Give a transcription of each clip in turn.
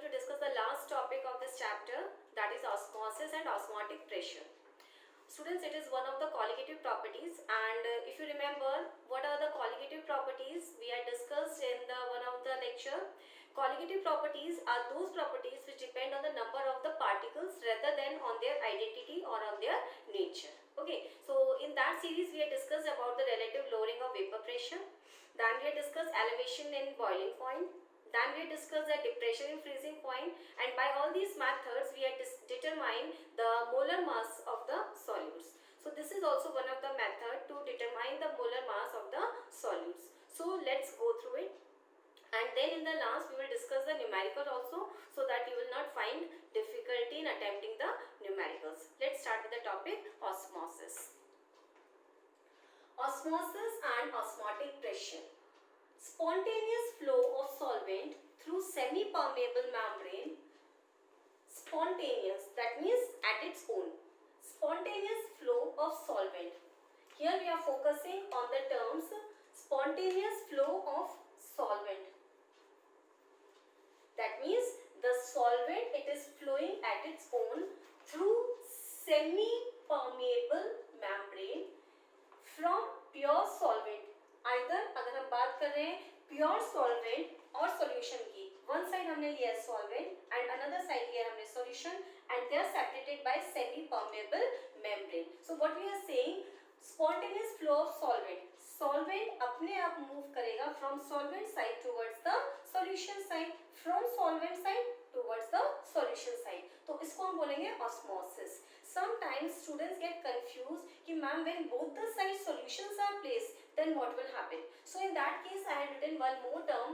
to discuss the last topic of this chapter, that is osmosis and osmotic pressure. Students, it is one of the colligative properties, and if you remember, what are the colligative properties we had discussed in the one of the lecture? Colligative properties are those properties which depend on the number of the particles rather than on their identity or on their nature. Okay, so in that series we had discussed about the relative lowering of vapor pressure. Then we had discussed elevation in boiling point. Then we had discussed the depression in freezing point, and by all these methods we had determined the molar mass of the solutes. So this is also one of the method to determine the molar mass of the solutes. So let's go through it, and then in the last we will discuss the numericals also, so that you will not find difficulty in attempting the numericals. Let's start with the topic osmosis. Osmosis and osmotic pressure. Spontaneous flow of solvent through semi-permeable membrane. Spontaneous, that means at its own. Spontaneous flow of solvent. Here we are focusing on the terms spontaneous flow of solvent. That means the solvent, it is flowing at its own through semi-permeable membrane from pure solvent. Either अगर हम बात कर रहे हैं pure solvent और solution की, one side हमने लिया है सॉल्वेंट एंड अनदर साइड लिया हमने solution, and they are separated by semi permeable membrane. So what we are saying, spontaneous flow of solvent. Solvent अपने आप मूव करेगा from solvent side towards the solution side, from solvent side towards the solution side. तो इसको हम बोलेंगे osmosis. Sometimes students get confused कि ma'am when both the side solutions are placed, then what will happen? So in that case I had written one more term,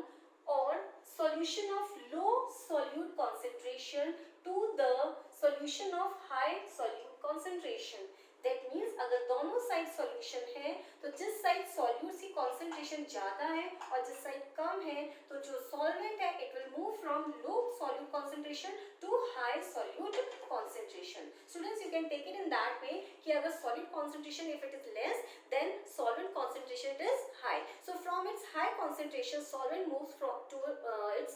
or solution of low solute concentration to the solution of high solute concentration. That means अगर दोनों side solution है तो जिस side solute की concentration ज़्यादा है और जिस साइड कम है तो जो सॉल्वेंट है it will move from low solute concentration to high solute concentration. Students, you can take it in that way कि अगर solute concentration if it is less than solvent concentration it is high. So from its high concentration solvent moves to its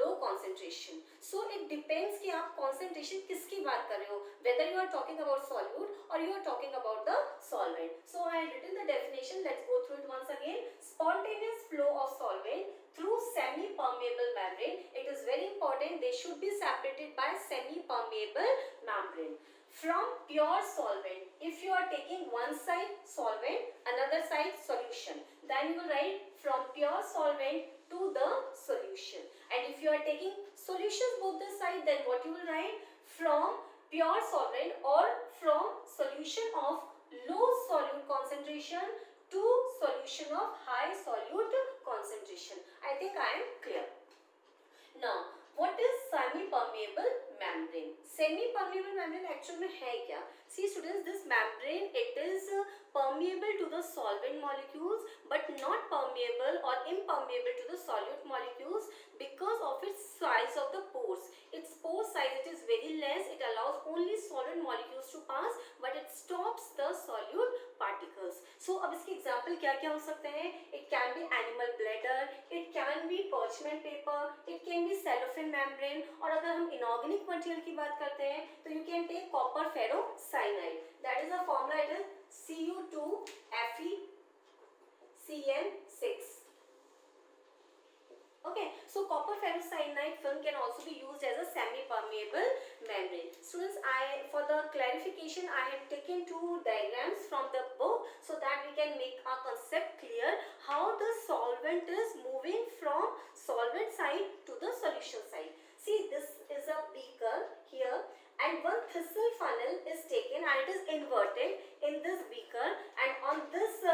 low concentration. So it depends कि आप concentration किसकी बात कर रहे हो, whether you are talking about solute or you are talking about the solvent. So I had written the definition. Let's go through it once again. Spontaneous flow of solvent through semi-permeable membrane. It is very important they should be separated by semi-permeable membrane. From pure solvent, if you are taking one side solvent, another side solution, then you will write from pure solvent to the solution. And if you are taking solutions both the side, then what you will write, from pure solvent or from solution of low solute concentration to solution of high solute concentration. I think I am clear. Now, what is semi-permeable membrane? Semi-permeable membrane actually में है क्या? See students, this membrane it is permeable to the solvent molecules but not permeable or impermeable to the solute molecules because of its size of the pores. Its pore size it is very less. It allows only solid molecules to pass but it stops the solute particles. So अब इसके example क्या क्या हो सकते हैं? It can be animal bladder, it can be parchment paper, it can be cellophane membrane, और अगर हम inorganic material की बात करते हैं तो you can take copper ferrocyanide. That is the formula, it is Cu2FeCN6. Okay, so copper ferrocyanide film can also be used as a semi-permeable membrane. Students, for the clarification I have taken two diagrams from the book so that we can make our concept clear how the solvent is moving from solvent side to the solution side. See, this is a beaker here and one thistle funnel is taken and it is inverted in this beaker, and on this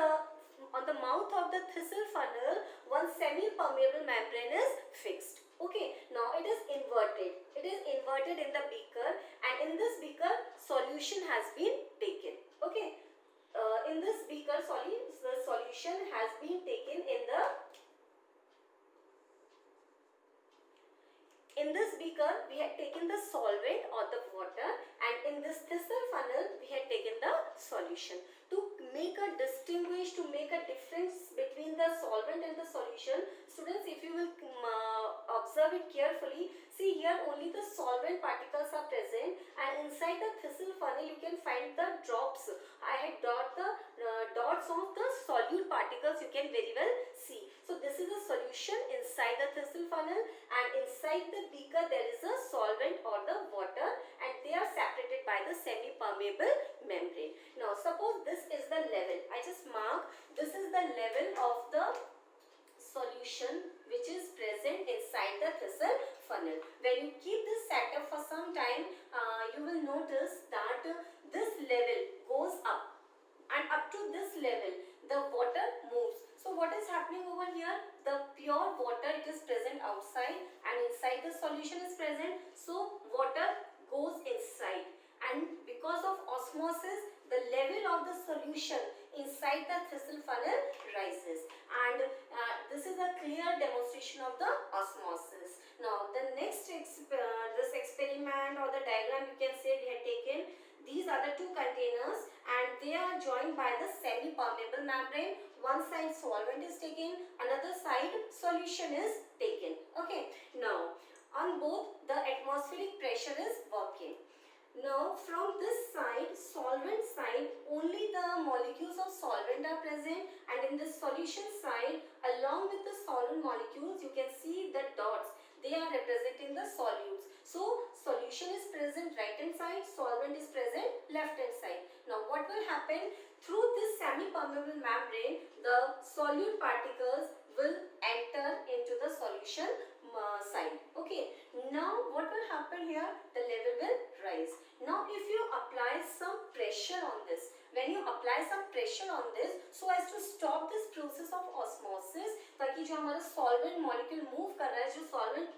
on the mouth of the thistle funnel one semi-permeable membrane is fixed. Okay, now it is inverted. It is inverted in the beaker and in this beaker solution has been taken. Okay, in this beaker the solution has been taken in this beaker we had taken the solvent or the water, and in this thistle funnel we had taken the solution. To make a difference between the solvent and the solution, students, if you will observe observe it carefully, see here only the solvent particles are present, and inside the thistle funnel you can find the drops. I had dots of the solute particles, you can very well see. So this is a solution inside the thistle funnel, and inside the beaker there is a solvent or the water, and they are separated by the semi-permeable membrane. Now suppose this is the level, I just mark this is the level of the solution which is present inside the thistle funnel. When you keep this set up for some time, you will notice that this level goes up, and up to this level the water moves. So what is happening over here? The pure water, it is present outside, and inside the solution is present, so water goes inside, and because of osmosis the level of the solution inside the thistle funnel rises, and this is a clear demonstration of the osmosis. Now the next this experiment or the diagram, you can say we have taken, these are the two containers and they are joined by the semi-permeable membrane. One side solvent is taken, another side solution is taken. Okay, now on both the atmospheric pressure is working. Now from this side, solvent side, only the molecules of solvent are present, and in this solution side, along with the solvent molecules, you can see the dots. They are representing the solutes. So solution is present right hand side, solvent is present left hand side. Now what will happen? Through this semi-permeable membrane, the solute particles will enter into the solution side. Okay, now what will happen here? The level will rise. Now if you apply some pressure on this, when you apply some pressure on this, so as to stop this process of osmosis, ताकि जो हमारा solvent molecule move कर रहा है, जो solvent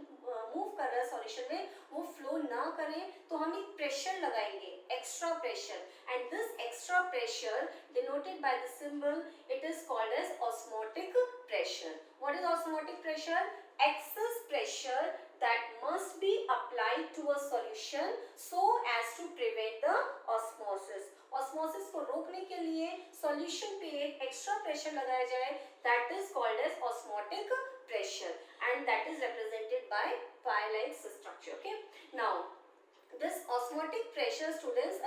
move कर रहा है solution में, वो flow ना करे, तो हम एक pressure लगाएंगे, extra pressure, and this extra pressure denoted by the symbol, it is called as osmotic pressure. What is osmotic pressure? Excess pressure that must be applied to a solution so as to prevent the osmosis. Osmosis को रोकने के लिए solution पे एक extra pressure लगाया जाए, that is called as osmotic pressure, and that is represented by pie-like structure. Okay, now this osmotic pressure, students,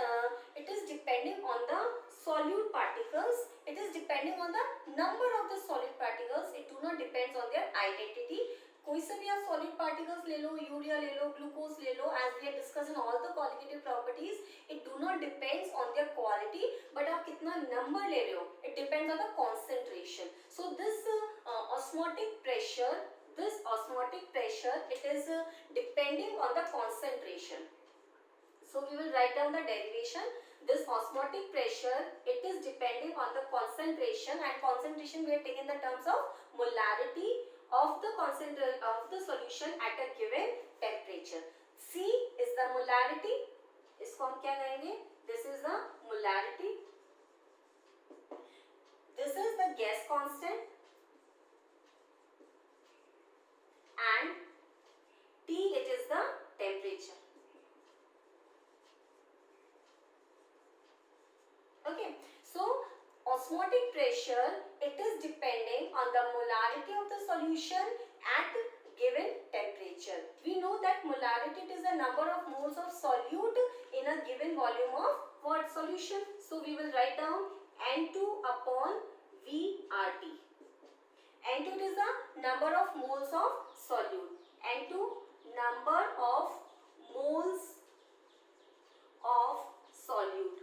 it is depending on the solute particles, it is depending on the number of the solute particles, it do not depends on their identity. कोई से भी आप solute particles ले लो, urea ले लो, glucose ले लो, as we have discussed in all the qualitative properties, it do not depends on their quality, but आप कितना number ले रहे हो, it depends on the concentration. So this osmotic pressure, it is depending on the concentration. So we will write down the derivation. This osmotic pressure, it is depending on the concentration, and concentration we have taken the terms of molarity of the solution at a given temperature. C is the molarity. इसको हम क्या कहेंगे? This is the molarity. This is the gas constant, and T, it is the temperature. Okay, so osmotic pressure, it is depending on the molarity of the solution at given temperature. We know that molarity is the number of moles of solute in a given volume of what solution? So we will write down N2 upon VRT. N2 is the number of moles of solute. N2, number of moles of solute.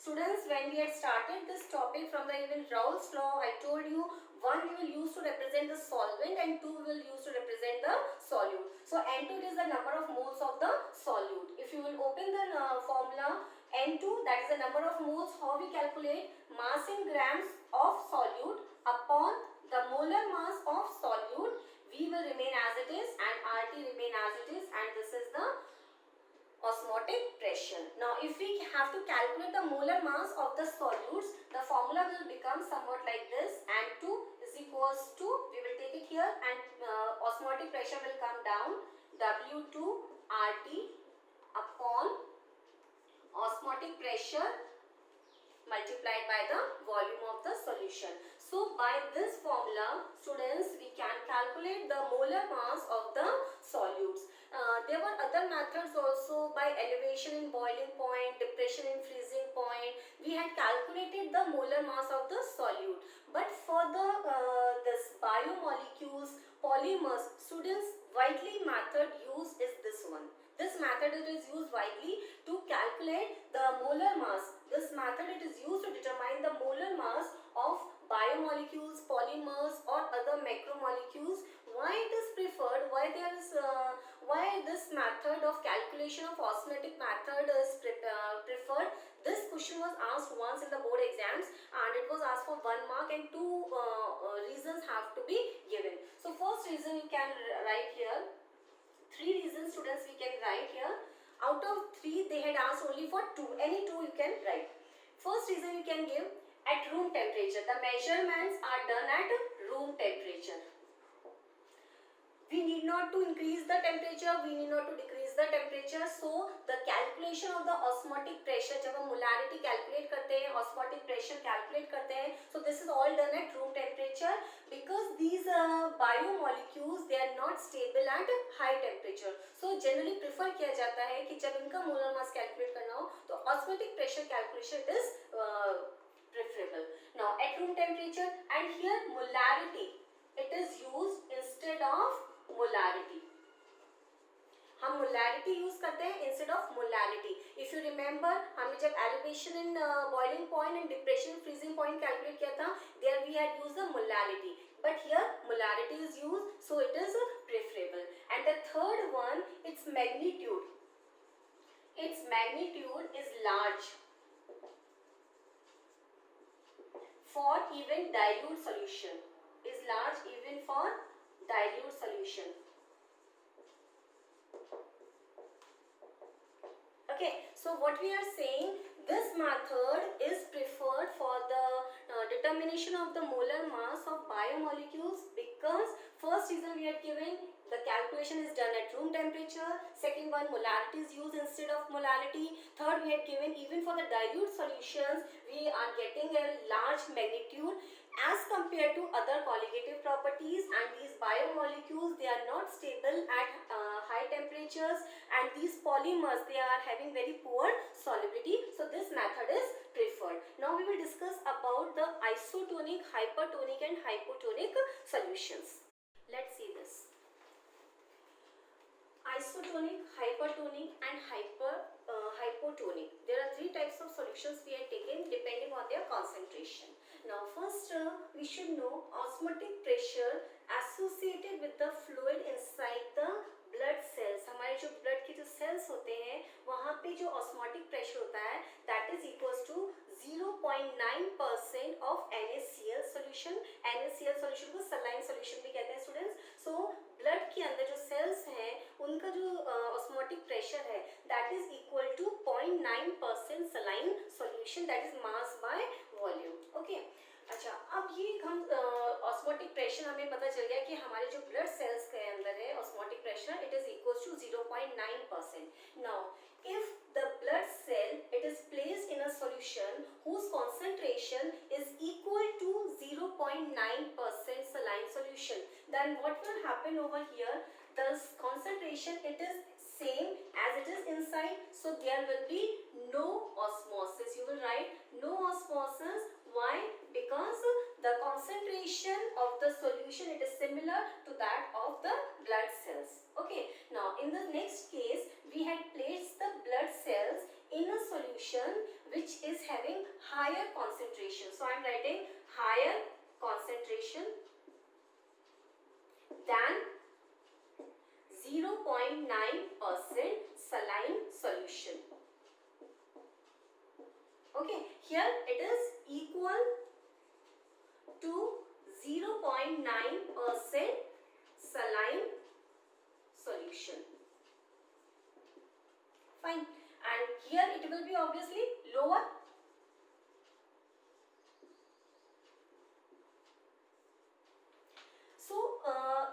Students, when we had started this topic from the even Raoult's law, I told you 1 we will use to represent the solvent and 2 we will use to represent the solute. So N2 is the number of moles of the solute. If you will open the formula, N2, that is the number of moles, how we calculate? Mass in grams of solute upon the molar mass of solute. V will remain as it is and RT remain as it is, and this is the osmotic pressure. Now if we have to calculate the molar mass of the solutes, the formula will become somewhat like this, and 2 is equals to, we will take it here, and osmotic pressure will come down, W2 RT upon osmotic pressure multiplied by the volume of the solution. So by this formula, students, we can calculate calculate the molar mass of the solutes. There were other methods also, by elevation in boiling point, depression in freezing point. We had calculated the molar mass of the solute. But for the this biomolecules, polymers, students, widely method used is this one. This method it is used widely to calculate the molar mass. This method it is used to determine the molar mass of biomolecules, polymers or other macromolecules. Why it is preferred? Why there is why this method of calculation of osmotic method is preferred? This question was asked once in the board exams, and it was asked for 1 mark, and two reasons have to be given. So first reason you can write here. 3 reasons, students, we can write here. Out of 3 they had asked only for 2. Any 2 you can write. First reason you can give, at room temperature. The measurements are done at room temperature. We need not to increase the temperature, we need not to decrease the temperature. So the calculation of the osmotic pressure, जब हम molarity calculate करते हैं, osmotic pressure calculate करते हैं, so this is all done at room temperature, because these biomolecules they are not stable at high temperature. So generally prefer किया जाता है कि जब इनका molar mass calculate करना हो तो osmotic pressure calculation is preferable. Now at room temperature, and here molarity it is used instead of molarity. हम molarity use करते हैं instead of molality. If you remember, हमने जब elevation in boiling point and depression freezing point calculate किया था, there we had used the molality. But here molarity is used, so it is preferable. And the third one, its magnitude. Its magnitude is large for even dilute solution. Is large even for dilute solution. Okay, so what we are saying, this method is preferred for the determination of the molar mass of biomolecules, because first reason we had given, the calculation is done at room temperature. Second one, molarity is used instead of molality. Third, we had given, even for the dilute solutions we are getting a large magnitude as compared to other colligative properties, and these biomolecules they are not stable at high temperatures, and these polymers they are having very poor solubility, so this method is preferred. Now we will discuss about the isotonic, hypertonic and hypotonic solutions. Let's see this. Isotonic, hypertonic and hypotonic. There are 3 types of solutions we have taken depending on their concentration. Now first we should know osmotic pressure associated with the fluid inside the blood cells. हमारे जो blood के जो cells होते हैं वहाँ पे जो osmotic pressure होता है that is equals to 0.9% of NaCl solution. NaCl solution को saline solution भी कहते हैं students. So blood के अंदर जो cells हैं उनका जो osmotic pressure है that is equal to 0.9% saline solution, that is mass by volume. Okay. अच्छा, अब ये हम ऑस्मोटिक प्रेशर हमें पता चल गया कि हमारे जो ब्लड सेल्स के अंदर है osmotic pressure it is equals to 0.9%. Now if the blood cell it is placed in a solution whose concentration is equal to 0.9% saline solution, then what will happen over here, the concentration it is same as it is inside, so there will be no osmosis. You will write no osmosis. Why? Because the concentration of the solution it is similar to that of the blood cells. Okay, now in the next case we had placed the blood cells in a solution which is having higher concentration. So I am writing higher concentration than 0.9% saline solution. Okay, here it is equal to 0.9% saline solution. Fine, and here it will be obviously lower. So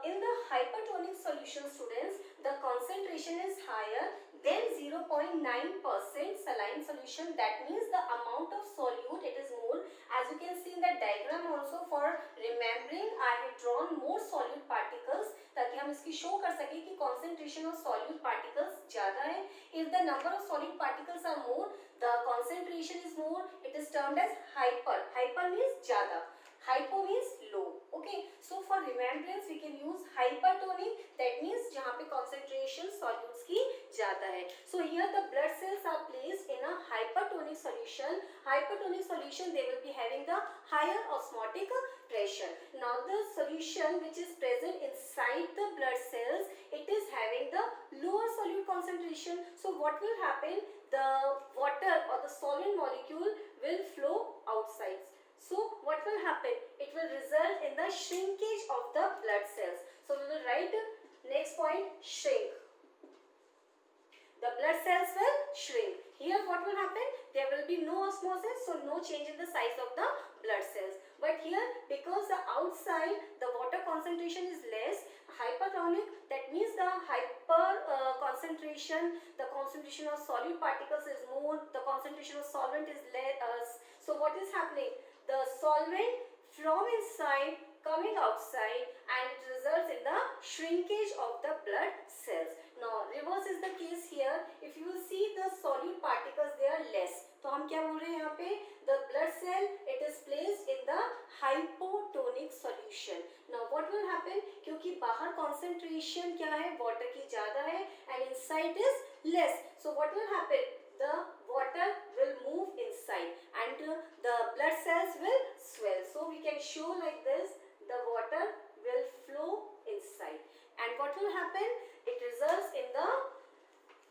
in the hypertonic solution students, the concentration is higher than 0.9% saline solution. That means the amount of solute it is more. As you can see in the diagram also, for remembering I have drawn more solute particles उसकी show कर सके कि concentration of solute particles ज्यादा है. If the number of solid particles are more, the concentration is more, it is termed as hyper. Hyper means ज्यादा, hypo means low. Okay, so for remembrance we can use hypertonic, that means जहाँ पे concentration solutes की ज़्यादा है. So here the blood cells are placed in a hypertonic solution. Hypertonic solution, they will be having the higher osmotic pressure. Now the solution which is present inside the blood cells, it is having the lower solute concentration. So what will happen, the water or the solvent molecule will flow outside. So what will happen? It will result in the shrinkage of the blood cells. So we will write next point, shrink. The blood cells will shrink. Here what will happen? There will be no osmosis, so no change in the size of the blood cells. But here, because the outside the water concentration is less, hypertonic, that means the concentration, the concentration of solute particles is more, the concentration of solvent is less. So what is happening? The solvent from inside coming outside, and it results in the shrinkage of the blood cells. Now reverse is the case here. If you will see the solute particles, they are less. तो हम क्या बोल रहे हैं यहाँ पे? The blood cell, it is placed in the hypotonic solution. Now what will happen? क्योंकि बाहर concentration क्या है? Water की ज़्यादा है, and inside is less. So what will happen? The water will move inside and the blood cells will swell. So we can show like this, the water will flow inside. And what will happen? It results in the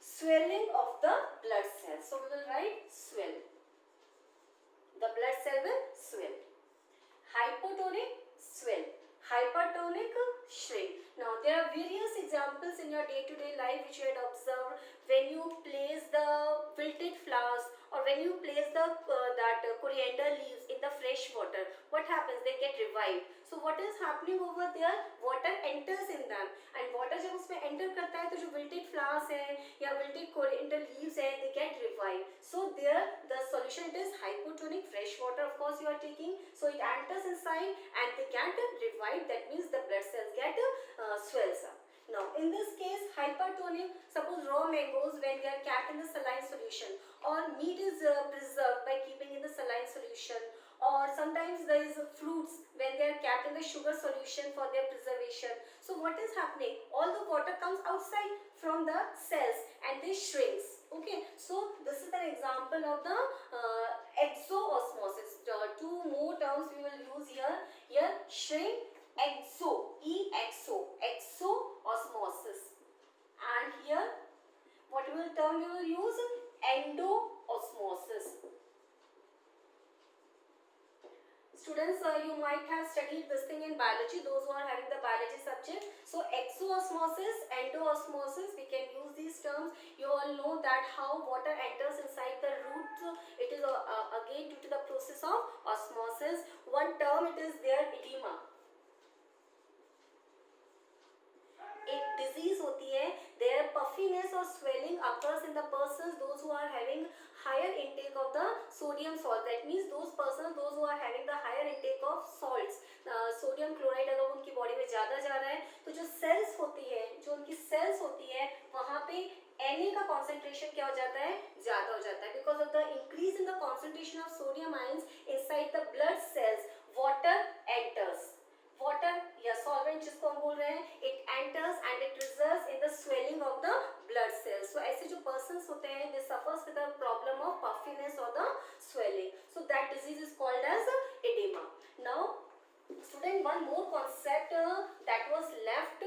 swelling of the blood cells. So we will write swell. The blood cell will swell. Hypotonic, swell. Hypertonic, shrink. Now there are various examples in your day-to-day life which you had observed when you place the wilted flowers or when you place the coriander leaves in the fresh water. What happens? They get revived. So what is happening over there? Water enters in them, and water जब उसमें enter करता है तो जो wilted flowers हैं या wilted coriander leaves हैं, they get revived. So there the solution, it is hypotonic, fresh water of course you are taking. So it enters inside and they get revived. That means the blood cells get swells up. Now in this case, hypertonic, suppose raw mangoes when they are kept in the saline solution, or meat is preserved by keeping in the saline solution, or sometimes there is fruits when they are kept in the sugar solution for their preservation. So what is happening? All the water comes outside from the cells and they shrinks. Okay, so this is an example of the exoosmosis. Two more terms we will use here. Here shrink, exo, exo-osmosis, and here what term we will use? Endo-osmosis. Students, you might have studied this thing in biology, those who are having the biology subject. So exoosmosis, endo-osmosis, we can use these terms. You all know that how water enters inside the root, it is again due to the process of osmosis. One term it is there, edema. एक disease होती है, their puffiness or swelling occurs in the persons those who are having higher intake of the sodium salt. That means those persons those who are having the higher intake of salts. Sodium chloride अगर उनकी body में ज़्यादा जा रहा है तो जो sales होती है, जो उनकी सेल्स होती है, वहाँ पे Na का कॉन्सेंट्रेशन क्या हो जाता है? ज़्यादा हो जाता है. Because of the increase in the concentration of sodium ions inside the blood cells, water enters. Water या सॉल्वेंट जिसको हम बोल रहे हैं, it enters and it results in the swelling of the blood cells. So ऐसे जो persons होते हैं, they suffers with the problem of puffiness और the swelling. So that disease is called as oedema. Now student, one more concept that was left,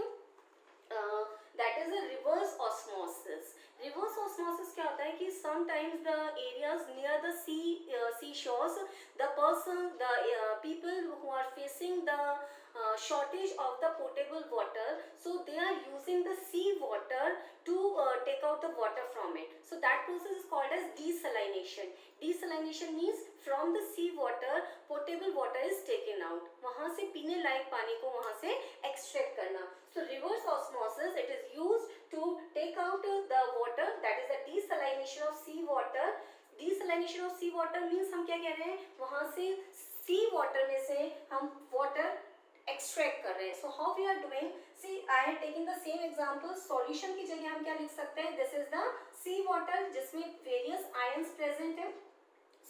that is a reverse osmosis. Reverse osmosis क्या होता है कि sometimes the areas near the seashores, the people who are facing the shortage of the potable water, so they are using the sea water to take out the water from it. So that process is called as desalination. Desalination means from the sea water potable water is taken out. वहाँ से पीने लायक पानी को वहाँ से extract करना. So reverse osmosis, it is used to take out the water, that is the desalination of sea water. Desalination of sea water means हम क्या कह रहे हैं, वहाँ से sea water में से हम water एक्सट्रैक्ट कर रहे हैं. So how we are doing, see I have taken the same example. Solution की जगह हम क्या लिख सकते हैं, this is the sea water जिसमें वेरियस आयंस प्रेजेंट है,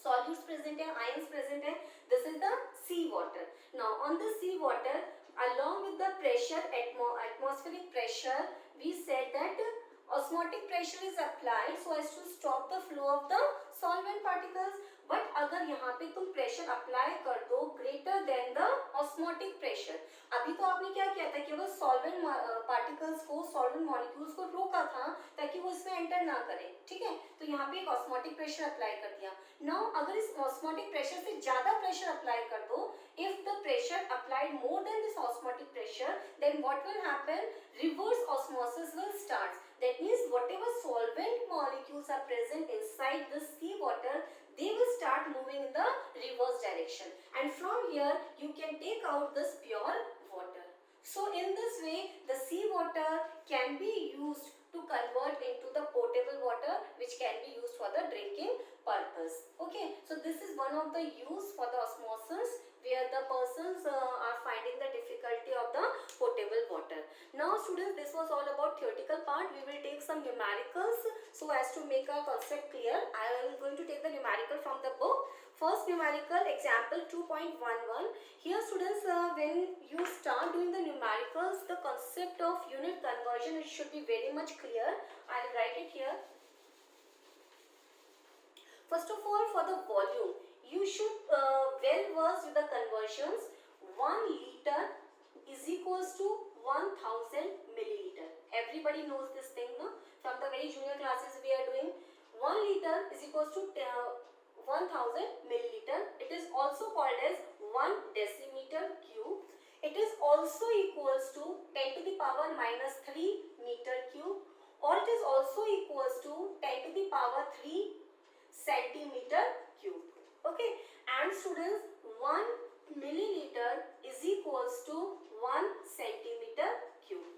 सॉल्यूट्स प्रेजेंट है, आयंस प्रेजेंट है. This is the sea water. Now on the sea water along with the pressure, atmospheric pressure, we said that osmotic pressure is applied so as to stop the flow of the solvent particles. But अगर यहाँ पे तुम pressure apply कर दो greater than the osmotic pressure, अभी तो आपने क्या किया था, केवल सॉल्वेंट पार्टिकल्स को, सॉल्वेंट मॉलिक्यूल्स को रोका था ताकि वो इसमें एंटर ना करें, ठीक है. तो यहाँ पे एक ऑस्मोटिक प्रेशर अप्लाई कर दिया. नाउ अगर इस ऑस्मोटिक प्रेशर से ज्यादा प्रेशर अप्लाई कर दो, if the pressure applied more than this osmotic pressure, then what will happen, reverse osmosis will start. That means whatever solvent molecules are present inside the sea water, they will start moving in the reverse direction, and from here you can take out this pure water. So in this way the sea water can be used to convert into the potable water which can be used for the drinking purpose. Okay, so this is one of the use for the osmosis where the persons are finding the difficulty of the potable water. Now students, this was all about theoretical part. We will take some numericals so as to make our concept clear. I am going to take the numerical from the book. First numerical, example 2.11. Here students, when you start doing the numericals, the concept of unit conversion, it should be very much clear. I will write it here. First of all, for the volume, you should well versed with the conversions. 1 liter is equals to 1000 milliliter. Everybody knows this thing, no? From the very junior classes we are doing. 1 liter is equals to 1000 milliliter. It is also called as 1 decimeter cube. It is also equals to 10 to the power minus 3 meter cube, or it is also equals to 10 to the power 3 centimeter cube. Okay, and students, 1 milliliter is equals to 1 centimeter cube.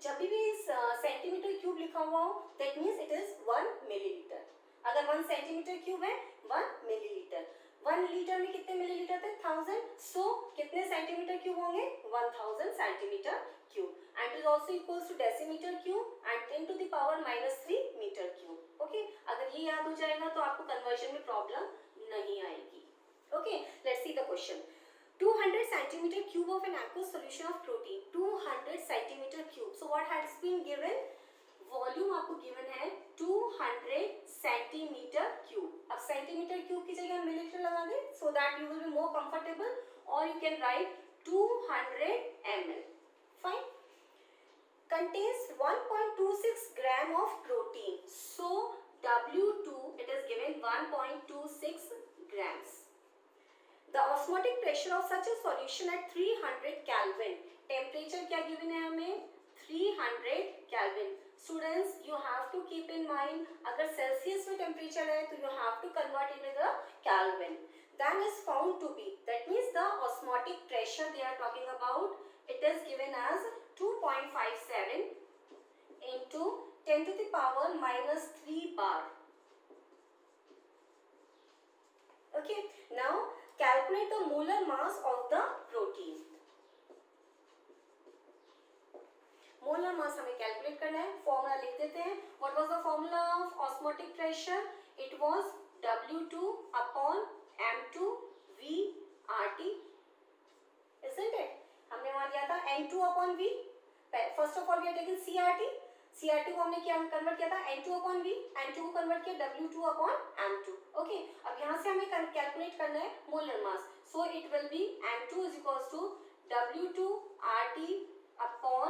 जब भी centimetre cube लिखा हुआ हो, that means it is 1 milliliter. अगर 1 centimetre cube है 1 millilitre. 1 litre में कितने millilitre थे, 1000. सो कितने सेंटीमीटर क्यूब होंगे, 1000 centimetre cube. And it is also equals to decimeter cube and 10 to the power minus 3 meter cube. Okay, अगर ये याद हो जाएगा तो आपको कन्वर्जन में प्रॉब्लम नहीं आएगी. Okay, let's see the question. 200 centimeter cube of an aqueous solution of protein. 200 centimeter cube. So what has been given? Volume आपको गिवन है 200 सेंटीमीटर क्यूब. अब सेंटीमीटर क्यूब की जगह मिलीलीटर लगा दें so that you will be more comfortable, और you can write 200 ml. Fine. contains 1.26 gram of protein. So W2 it is given 1.26 grams. The osmotic pressure of such a solution at 300 Kelvin. Temperature क्या given है हमें, 300 Kelvin. Students, you have to keep in mind, अगर Celsius में temperature है तो you have to convert into the Kelvin. Then is found to be, that means the osmotic pressure they are talking about, it is given as 2.57 into 10 to the power minus 3 bar. Okay, now calculate the molar mass of the protein. Molar mass हमें calculate करना है. Formula लिख देते हैं. What was the formula of osmotic pressure? It was W2 upon M2 VRT. isn't it? हमने वहां लिया था N2 upon V. First of all we are taking CRT. CRT को हमने क्या कन्वर्ट किया था, N2 अपॉन V. N2 को कन्वर्ट किया W2 अपॉन M2. ओके, अब यहाँ से हमें कैलकुलेट करना है molar mass. So it will be M2 is equals to W2 RT upon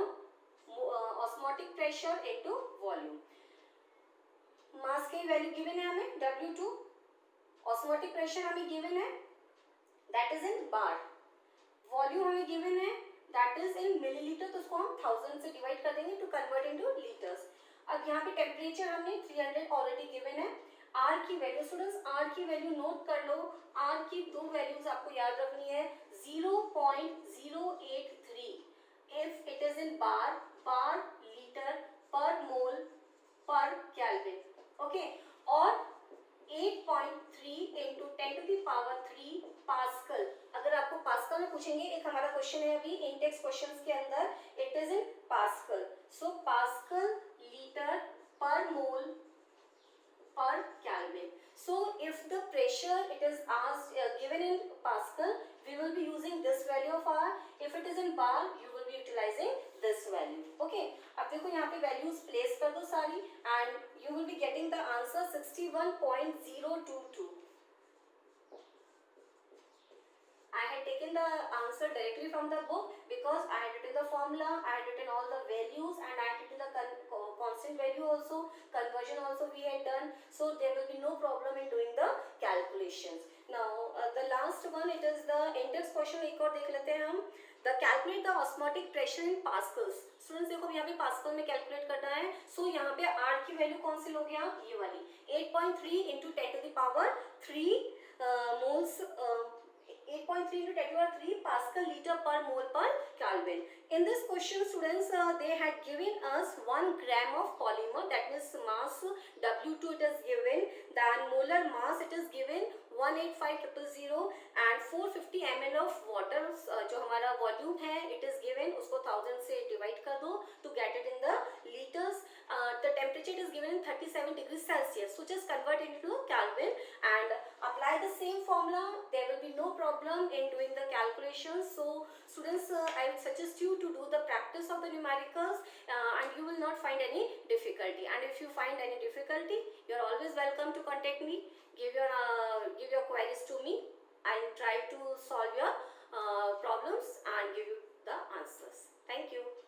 osmotic pressure into volume. Mass की वैल्यू गिवन है हमें W2, ऑस्मोटिक प्रेशर हमें गिवन है that is in bar, volume हमें गिवन है that is in millilitre, तो उसको हम 1000 से डिवाइड कर देंगे टू कन्वर्ट इनटू लीटर्स. अब यहाँ पे टेम्परेचर हमने 300 ऑलरेडी गिवन है. आर की वैल्यू स्टूडेंट्स, आर की वैल्यू नोट कर लो. आर की दो वैल्यूज आपको याद रखनी है, 0.083 इफ इट इज इन बार, पर लीटर, पर मोल, पर केल्विन. ओके, और 8.3 into 10 to the power 3 pascal. अगर आपको पास्कल में पूछेंगे, एक हमारा इन टेक्स्ट क्वेश्चंस के अंदर, it is in pascal. So pascal litre पर मोल per Kelvin. So if the pressure it is asked given in Pascal, we will be using this value of R. If it is in bar, you will be utilizing this value. Okay. अब देखो यहाँ पे values place कर दो सारी and you will be getting the answer 61.022. I had taken the answer directly from the book because I had written the formula, I had written all the values, and I had written the constant value also, conversion also we had done, so there will be no problem in doing the calculations. Now the last one, it is the index question. एक और देख लेते हैं हम. The calculate the osmotic pressure in pascals. Students देखो यहाँ पे pascal में calculate करना है. So यहाँ पे R की वैल्यू कौन सी लोगे आप? ये वाली 8.3 into 10 to the power 3 moles. 8.3 into 10 to the power 3 Pascal liter per mole per Kelvin. In this question, students, they had given us 1 gram of polymer, that means mass W2 it is given, then molar mass it is given 185,000 and 450 ml of water. जो हमारा volume है it is given, उसको 1000 से divide कर दो to get it in the liters. The temperature is given in 37 degrees Celsius. So just convert it into Kelvin and apply the same formula. There will be no problem in doing the calculations. So students, I would suggest you to do the practice of the numericals and you will not find any difficulty. And if you find any difficulty, you are always welcome to contact me. Give your queries to me. I will try to solve your problems and give you the answers. Thank you.